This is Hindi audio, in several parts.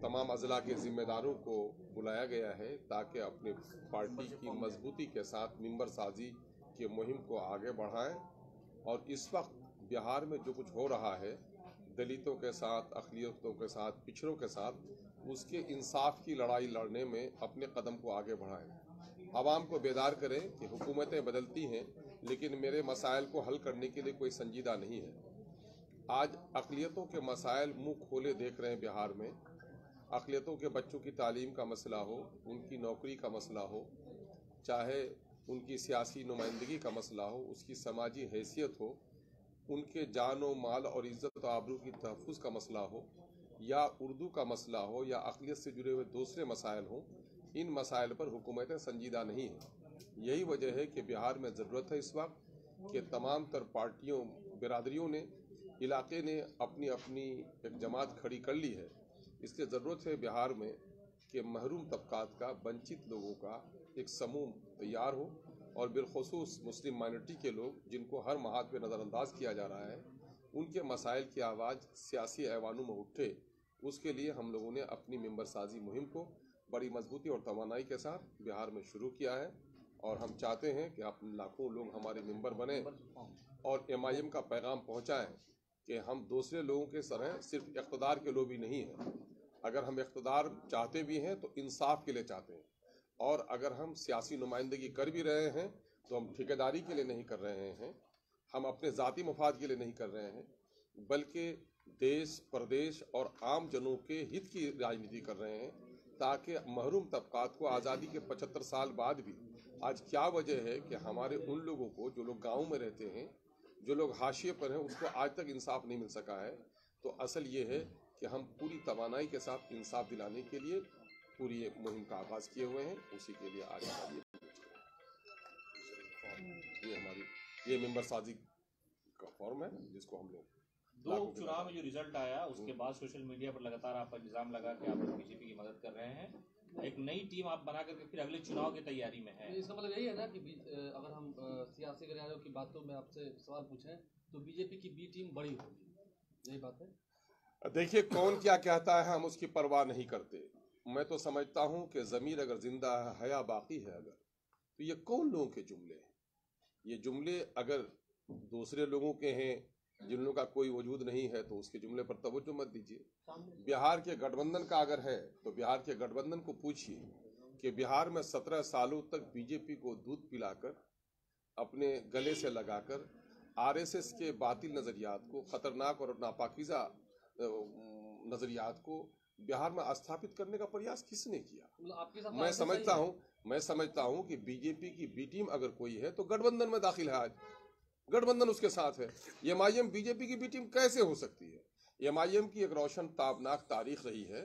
तमाम अजला के जिम्मेदारों को बुलाया गया है ताकि अपनी पार्टी की मजबूती के साथ मिंबर साजी की मुहिम को आगे बढ़ाएं। और इस वक्त बिहार में जो कुछ हो रहा है दलितों के साथ, अक़लियतों के साथ, पिछड़ों के साथ, उसके इंसाफ की लड़ाई लड़ने में अपने कदम को आगे बढ़ाएं। आवाम को बेदार करें कि हुकूमतें बदलती हैं लेकिन मेरे मसाइल को हल करने के लिए कोई संजीदा नहीं है। आज अक़लियतों के मसाइल मुँह खोले देख रहे हैं बिहार में। अक़लियतों के बच्चों की तालीम का मसला हो, उनकी नौकरी का मसला हो, चाहे उनकी सियासी नुमाइंदगी का मसला हो, उसकी समाजी हैसियत हो, उनके जान व माल और इज़्ज़त व आबरू की तहफ़्फ़ुज़ का मसला हो, या उर्दू का मसला हो, या अक़लियत से जुड़े हुए दूसरे मसाइल हों, इन मसाइल पर हुकूमतें संजीदा नहीं हैं। यही वजह है कि बिहार में ज़रूरत है इस वक्त कि तमाम तर पार्टियों, बिरादरियों ने, इलाके ने अपनी अपनी एक जमात खड़ी कर ली है। इसलिए ज़रूरत है बिहार में कि महरूम तबकात का, वंचित लोगों का एक समूह तैयार हो और बिलखुसूस मुस्लिम माइनॉरिटी के लोग जिनको हर महात पे नज़रअंदाज किया जा रहा है, उनके मसाइल की आवाज़ सियासी ऐवानों में उठे। उसके लिए हम लोगों ने अपनी मेंबर साजी मुहिम को बड़ी मजबूती और तवानाई के साथ बिहार में शुरू किया है और हम चाहते हैं कि आप लाखों लोग हमारे मेंबर बने और MIM का पैगाम पहुँचाएँ कि हम दूसरे लोगों के तरह सिर्फ इक़्तिदार के लोग भी नहीं हैं। अगर हम इक़्तिदार चाहते भी हैं तो इंसाफ के लिए चाहते हैं, और अगर हम सियासी नुमाइंदगी कर भी रहे हैं तो हम ठेकेदारी के लिए नहीं कर रहे हैं, हम अपने ज़ाती मफाद के लिए नहीं कर रहे हैं, बल्कि देश, प्रदेश और आम जनों के हित की राजनीति कर रहे हैं ताकि महरूम तबकात को आज़ादी के 75 साल बाद भी आज क्या वजह है कि हमारे उन लोगों को जो लोग गाँव में रहते हैं, जो लोग हाशिए पर हैं, उसको आज तक इंसाफ नहीं मिल सका है। तो असल ये है कि हम पूरी तवानाई के साथ इंसाफ दिलाने के लिए पूरी एक मुहिम का आगाज़ किए हुए हैं। उसी के लिए आज ये हमारी मेंबर साजी का फॉर्म है जिसको हम लोग दो चुनाव में जो रिजल्ट आया उसके बाद सोशल मीडिया पर लगातार आप पर इल्जाम लगा कि आप बीजेपी की मदद कर रहे हैं, एक नई टीम आप बना करके फिर अगले चुनाव की तैयारी में है। इसका मतलब यही है ना कि अगर हम सियासी गलियारों की बातों में आपसे सवाल पूछें तो बीजेपी की बी टीम बड़ी होगी, यही बात है? देखिए, कौन क्या कहता है हम उसकी परवाह नहीं करते। मैं तो समझता हूं कि ज़मीर अगर जिंदा है, हया बाकी है अगर, तो ये कौन लोगों के जुमले हैं? ये जुमले अगर दूसरे लोगों के हैं जिन लोगों का कोई वजूद नहीं है तो उसके जुमले पर तवज्जो मत दीजिए। बिहार के गठबंधन का अगर है तो बिहार के गठबंधन को पूछिए कि बिहार में 17 सालों तक बीजेपी को दूध पिलाकर, अपने गले से लगाकर RSS के बातिल नज़रियात को, ख़तरनाक और नापाकीज़ा नज़रियात को बिहार में स्थापित करने का प्रयास किसने किया? मैं समझता हूं कि बीजेपी की बी टीम अगर कोई है तो गठबंधन में दाखिल है। आज गठबंधन उसके साथ है। MIM बीजेपी की बी टीम कैसे हो सकती है? MIM की एक रोशन ताबनाक तारीख रही है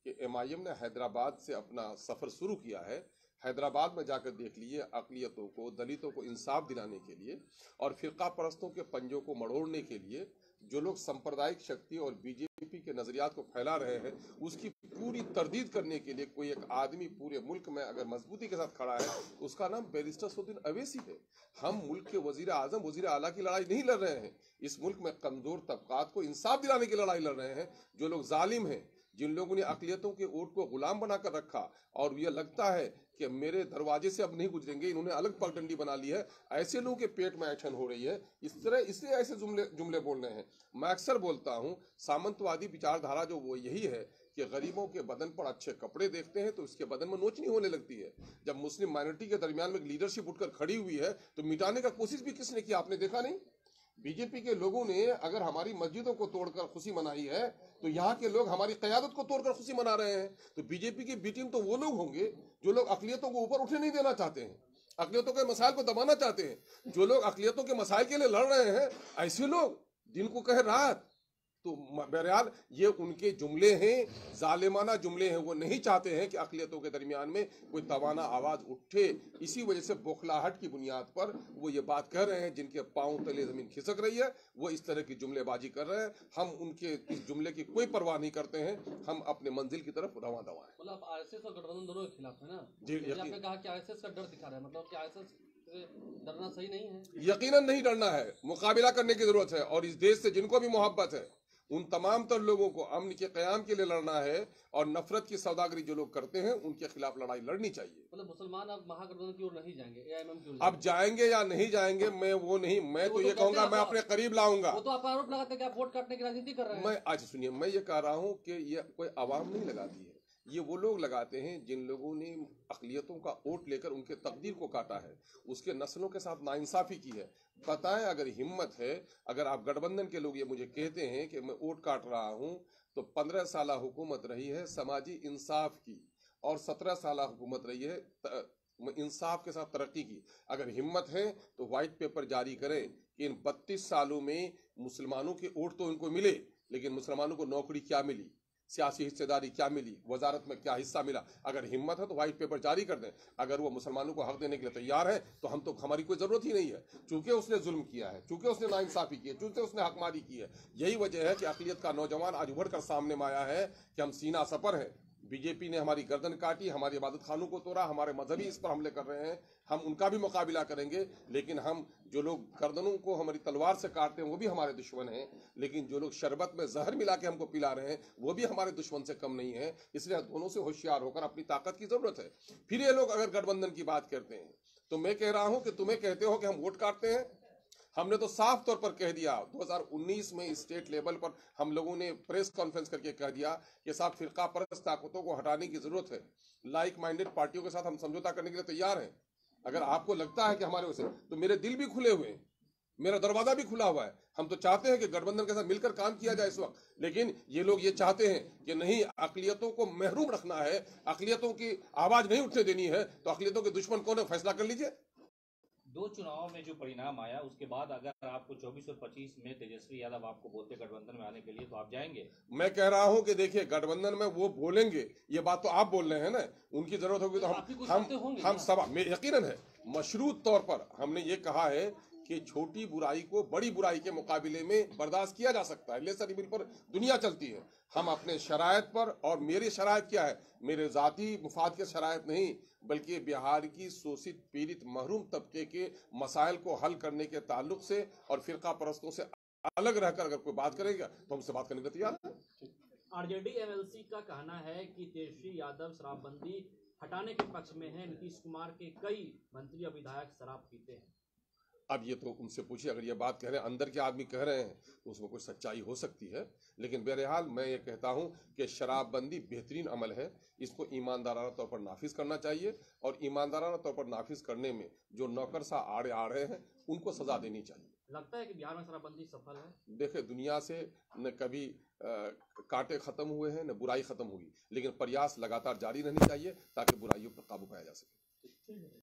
कि MIM ने हैदराबाद से अपना सफ़र शुरू किया है। हैदराबाद में जाकर देख लिए अक़लियतों को, दलितों को इंसाफ दिलाने के लिए और फ़िरका परस्तों के पंजों को मड़ोड़ने के लिए जो लोग सांप्रदायिक शक्ति और बीजेपी के नज़रियात को फैला रहे हैं, उसकी पूरी तरदीद करने के लिए कोई एक आदमी पूरे मुल्क में अगर मजबूती के साथ खड़ा है, उसका नाम बैरिस्टर सैफुद्दीन अवैसी है। हम मुल्क के वज़ीर आज़म, वज़ीर आला की लड़ाई नहीं लड़ रहे हैं। इस मुल्क में कमज़ोर तबकात को इंसाफ दिलाने की लड़ाई लड़ रहे हैं। जो लोग जालिम हैं, जिन लोगों ने अक़लियतों के वोट को गुलाम बनाकर रखा और ये लगता है कि मेरे दरवाजे से अब नहीं गुजरेंगे, इन्होंने अलग पगडंडी बना ली है, ऐसे लोगों के पेट में ऐठन हो रही है। इस तरह इसलिए ऐसे जुमले बोल रहे हैं। मैं अक्सर बोलता हूँ, सामंतवादी विचारधारा जो वो यही है कि गरीबों के बदन पर अच्छे कपड़े देखते हैं तो उसके बदन में नोचनी होने लगती है। जब मुस्लिम माइनॉरिटी के दरमियान में लीडरशिप उठकर खड़ी हुई है तो मिटाने का कोशिश भी किसने किया? आपने देखा नहीं? बीजेपी के लोगों ने अगर हमारी मस्जिदों को तोड़कर खुशी मनाई है तो यहाँ के लोग हमारी क़यादत को तोड़कर खुशी मना रहे हैं। तो बीजेपी की बी टीम तो वो लोग होंगे जो लोग अक़लियतों को ऊपर उठने नहीं देना चाहते हैं, अक़लियतों के मसाइल को दबाना चाहते हैं। जो लोग अक़लियतों के मसाइल के लिए लड़ रहे हैं, ऐसे लोग जिनको कहे रात, तो बहरहाल ये उनके जुमले हैं, जालिमाना जुमले हैं। वो नहीं चाहते हैं कि अक़लियतों के दरमियान में कोई तवाना आवाज़ उठे। इसी वजह से बौखलाहट की बुनियाद पर वो ये बात कह रहे हैं। जिनके पाँव तले ज़मीन खिसक रही है वो इस तरह की जुमलेबाजी कर रहे हैं। हम उनके इस जुमले की कोई परवाह नहीं करते हैं। हम अपने मंजिल की तरफ रवां दवा हैं। मतलब RSS और गठबंधन दोनों के खिलाफ है ना? जी, आपने कहा कि RSS का डर दिखा रहा है, मतलब कि RSS से डरना सही नहीं है? यकीनन नहीं डरना है, मुकाबला करने की जरूरत है। और इस देश से जिनको भी मोहब्बत है उन तमाम तर लोगों को अमन के क़याम के लिए लड़ना है और नफरत की सौदागरी जो लोग करते हैं उनके खिलाफ लड़ाई लड़नी चाहिए। मतलब मुसलमान अब महागठबंधन की ओर नहीं जाएंगे, एआईएमएम की ओर अब जाएंगे या नहीं जाएंगे मैं वो नहीं, मैं तो ये कहूंगा मैं अपने करीब लाऊंगा। वो तो आपका आरोप लगाते हैं कि आप वोट काटने की राजनीति कर रहे हैं। मैं आज सुनिए, मैं ये कह रहा हूँ कि ये कोई आवाम नहीं लगाती है, ये वो लोग लगाते हैं जिन लोगों ने अक़लियतों का वोट लेकर उनके तकदीर को काटा है, उसके नस्लों के साथ नाइंसाफ़ी की है। पता है, अगर हिम्मत है, अगर आप गठबंधन के लोग ये मुझे कहते हैं कि मैं वोट काट रहा हूँ, तो 15 साल हुकूमत रही है समाजी इंसाफ की और 17 साल हुकूमत रही है इंसाफ के साथ तरक्की की। अगर हिम्मत है तो व्हाइट पेपर जारी करें कि इन 32 सालों में मुसलमानों के वोट तो इनको मिले, लेकिन मुसलमानों को नौकरी क्या मिली, सियासी हिस्सेदारी क्या मिली, वजारत में क्या हिस्सा मिला। अगर हिम्मत है तो व्हाइट पेपर जारी कर दें। अगर वो मुसलमानों को हक देने के लिए तैयार है तो हम तो, हमारी कोई ज़रूरत ही नहीं है, चूंकि उसने जुल्म किया है, चूंकि उसने नाइंसाफ़ी की है, चूंकि उसने हकमारी की है। यही वजह है कि अक़लियत का नौजवान आज उभर कर सामने में आया है कि हम सीना सपर हैं। बीजेपी ने हमारी गर्दन काटी, हमारे इबादत खानों को तोड़ा, हमारे मजहबी इस पर हमले कर रहे हैं, हम उनका भी मुकाबला करेंगे। लेकिन हम जो लोग गर्दनों को हमारी तलवार से काटते हैं वो भी हमारे दुश्मन हैं, लेकिन जो लोग शरबत में जहर मिला के हमको पिला रहे हैं वो भी हमारे दुश्मन से कम नहीं है। इसलिए दोनों से होशियार होकर अपनी ताकत की जरूरत है। फिर ये लोग अगर गठबंधन की बात करते हैं तो मैं कह रहा हूं कि तुम्हें कहते हो कि हम वोट काटते हैं, हमने तो साफ तौर पर कह दिया 2019 में स्टेट लेवल पर हम लोगों ने प्रेस कॉन्फ्रेंस करके कह दिया कि साहब फिरका परस्त ताकतों को हटाने की जरूरत है, लाइक माइंडेड पार्टियों के साथ हम समझौता करने के लिए तैयार हैं। अगर आपको लगता है कि हमारे वजह से, तो मेरे दिल भी खुले हुए हैं, मेरा दरवाजा भी खुला हुआ है। हम तो चाहते हैं कि गठबंधन के साथ मिलकर काम किया जाए इस वक्त, लेकिन ये लोग ये चाहते हैं कि नहीं, अक़लियतों को महरूम रखना है, अक़लियतों की आवाज नहीं उठने देनी है। तो अक़लियतों के दुश्मन कौन है, फैसला कर लीजिए। 2 चुनावों में जो परिणाम आया उसके बाद अगर आपको 24 और 25 में तेजस्वी यादव आपको बोलते गठबंधन में आने के लिए, तो आप जाएंगे? मैं कह रहा हूं कि देखिए, गठबंधन में वो बोलेंगे, ये बात तो आप बोल रहे हैं ना, उनकी जरूरत होगी तो हम सब में यकीनन है। मशरूत तौर पर हमने ये कहा है कि छोटी बुराई को बड़ी बुराई के मुकाबले में बर्दाश्त किया जा सकता है। लेसर इविल पर दुनिया चलती है। हम अपने शरायत पर, और मेरी शरायत क्या है, मेरे जाती मुफाद के शरायत नहीं, बल्कि बिहार की शोषित पीड़ित महरूम तबके के मसाइल को हल करने के ताल्लुक से और फिरका परस्तों से अलग रहकर अगर कोई बात करेगा तो हमसे बात करने को तैयार है। आरजेडी एमएलसी का कहना है कि तेजस्वी यादव शराबबंदी हटाने के पक्ष में है। नीतीश कुमार के कई मंत्री और विधायक शराब पीते हैं। अब ये तो उनसे पूछिए, अगर ये बात कह रहे हैं, अंदर के आदमी कह रहे हैं, तो उसमें कुछ सच्चाई हो सकती है। लेकिन बहरहाल मैं ये कहता हूं कि शराबबंदी बेहतरीन अमल है, इसको ईमानदाराना तौर पर नाफिज करना चाहिए, और ईमानदाराना तौर पर नाफिज करने में जो नौकरशाह आड़े आ रहे हैं उनको सजा देनी चाहिए। लगता है कि बिहार में शराबबंदी सफल है? देखिए, दुनिया से न कभी कांटे खत्म हुए हैं न बुराई खत्म हुई, लेकिन प्रयास लगातार जारी रहनी चाहिए ताकि बुराइयों पर काबू पाया जा सके।